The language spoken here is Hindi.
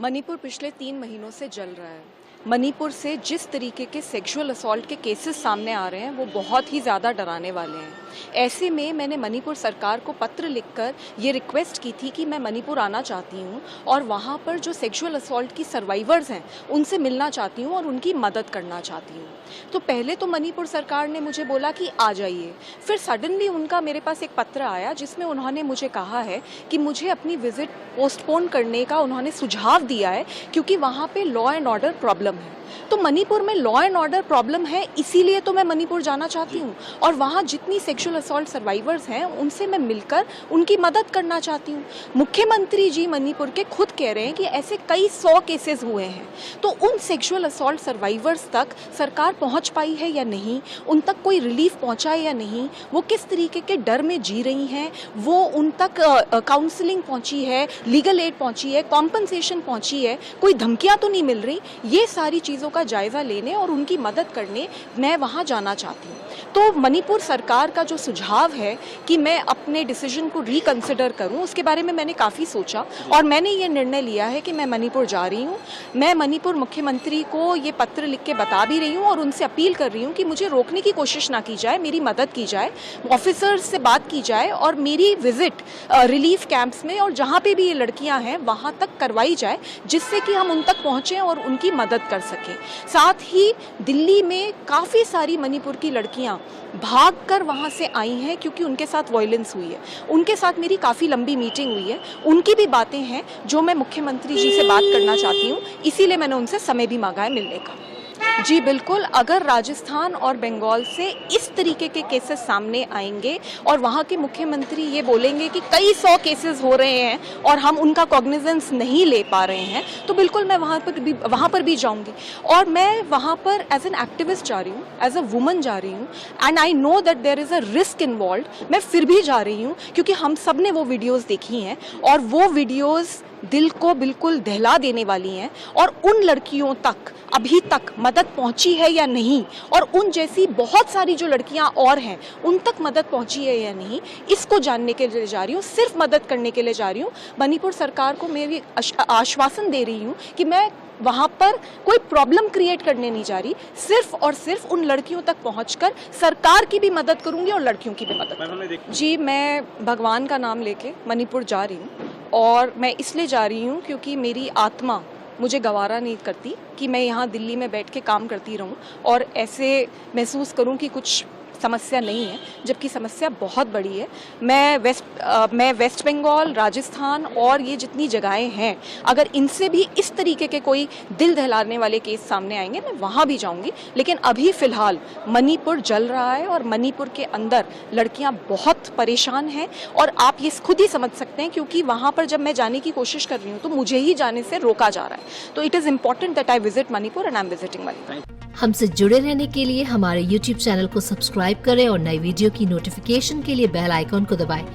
मणिपुर पिछले 3 महीनों से जल रहा है। मणिपुर से जिस तरीके के सेक्सुअल असॉल्ट के केसेस सामने आ रहे हैं वो बहुत ही ज़्यादा डराने वाले हैं। ऐसे में मैंने मणिपुर सरकार को पत्र लिखकर ये रिक्वेस्ट की थी कि मैं मणिपुर आना चाहती हूँ और वहाँ पर जो सेक्सुअल असॉल्ट की सर्वाइवर्स हैं उनसे मिलना चाहती हूँ और उनकी मदद करना चाहती हूँ। तो पहले तो मणिपुर सरकार ने मुझे बोला कि आ जाइए, फिर सडनली उनका मेरे पास एक पत्र आया जिसमें उन्होंने मुझे कहा है कि मुझे अपनी विजिट पोस्टपोन करने का उन्होंने सुझाव दिया है क्योंकि वहाँ पे लॉ एंड ऑर्डर प्रॉब्लम है। तो मणिपुर में लॉ एंड ऑर्डर प्रॉब्लम है, इसीलिए तो मैं मणिपुर जाना चाहती हूँ और वहाँ जितनी सेक्सुअल असॉल्ट सर्वाइवर्स हैं उनसे मैं मिलकर उनकी मदद करना चाहती हूँ। मुख्यमंत्री जी मणिपुर के खुद कह रहे हैं कि ऐसे कई 100 केसेस हुए हैं, तो उन सेक्सुअल असॉल्ट सर्वाइवर्स तक सरकार पहुँच पाई है या नहीं, उन तक कोई रिलीफ पहुँचा है या नहीं, वो किस तरीके के डर में जी रही हैं, वो उन तक काउंसलिंग पहुँची है, लीगल एड पहुँची है, कॉम्पनसेशन पहुँची है, कोई धमकियाँ तो नहीं मिल रही, ये सारी चीज़ों का जायज़ा लेने और उनकी मदद करने मैं वहाँ जाना चाहती हूँ। तो मणिपुर सरकार का जो सुझाव है कि मैं अपने डिसीजन को रिकंसिडर करूँ, उसके बारे में मैंने काफ़ी सोचा और मैंने ये निर्णय लिया है कि मैं मणिपुर जा रही हूँ। मैं मणिपुर मुख्यमंत्री को ये पत्र लिख के बता भी रही हूँ और उनसे अपील कर रही हूँ कि मुझे रोकने की कोशिश ना की जाए, मेरी मदद की जाए, ऑफिसर्स से बात की जाए और मेरी विजिट रिलीफ कैंप्स में और जहाँ पे भी ये लड़कियाँ हैं वहाँ तक करवाई जाए, जिससे कि हम उन तक पहुँचें और उनकी मदद कर सकें। साथ ही दिल्ली में काफ़ी सारी मणिपुर की लड़कियां भागकर वहां से आई हैं क्योंकि उनके साथ वायलेंस हुई है। उनके साथ मेरी काफ़ी लंबी मीटिंग हुई है, उनकी भी बातें हैं जो मैं मुख्यमंत्री जी से बात करना चाहती हूँ, इसीलिए मैंने उनसे समय भी मांगा है मिलने का। जी बिल्कुल, अगर राजस्थान और बंगाल से इस तरीके के केसेस सामने आएंगे और वहाँ के मुख्यमंत्री ये बोलेंगे कि कई 100 केसेस हो रहे हैं और हम उनका कॉग्निजेंस नहीं ले पा रहे हैं, तो बिल्कुल मैं वहाँ पर भी जाऊँगी। और मैं वहाँ पर एज एन एक्टिविस्ट जा रही हूँ, एज अ वुमन जा रही हूँ and I know that there is a risk involve. मैं फिर भी जा रही हूँ क्योंकि हम सब ने वो वीडियोज़ देखी हैं और वो वीडियोज़ दिल को बिल्कुल दहला देने वाली हैं और उन लड़कियों तक अभी तक मदद पहुंची है या नहीं और उन जैसी बहुत सारी जो लड़कियां और हैं उन तक मदद पहुंची है या नहीं, इसको जानने के लिए जा रही हूँ, सिर्फ मदद करने के लिए जा रही हूँ। मणिपुर सरकार को मैं आश्वासन दे रही हूँ कि मैं वहाँ पर कोई प्रॉब्लम क्रिएट करने नहीं जा रही, सिर्फ और सिर्फ उन लड़कियों तक पहुंचकर सरकार की भी मदद करूंगी और लड़कियों की भी मदद। जी, मैं भगवान का नाम लेके मणिपुर जा रही हूँ और मैं इसलिए जा रही हूँ क्योंकि मेरी आत्मा मुझे गवारा नहीं करती कि मैं यहाँ दिल्ली में बैठ के काम करती रहूँ और ऐसे महसूस करूँ कि कुछ समस्या नहीं है, जबकि समस्या बहुत बड़ी है। मैं वेस्ट बंगाल, राजस्थान और ये जितनी जगहें हैं, अगर इनसे भी इस तरीके के कोई दिल दहलाने वाले केस सामने आएंगे मैं वहाँ भी जाऊँगी, लेकिन अभी फ़िलहाल मणिपुर जल रहा है और मणिपुर के अंदर लड़कियाँ बहुत परेशान हैं और आप ये खुद ही समझ सकते हैं क्योंकि वहाँ पर जब मैं जाने की कोशिश कर रही हूँ तो मुझे ही जाने से रोका जा रहा है। तो it is important that I visit Manipur and I am visiting Manipur. हमसे जुड़े रहने के लिए हमारे YouTube चैनल को सब्सक्राइब करें और नई वीडियो की नोटिफिकेशन के लिए बेल आइकॉन को दबाएं।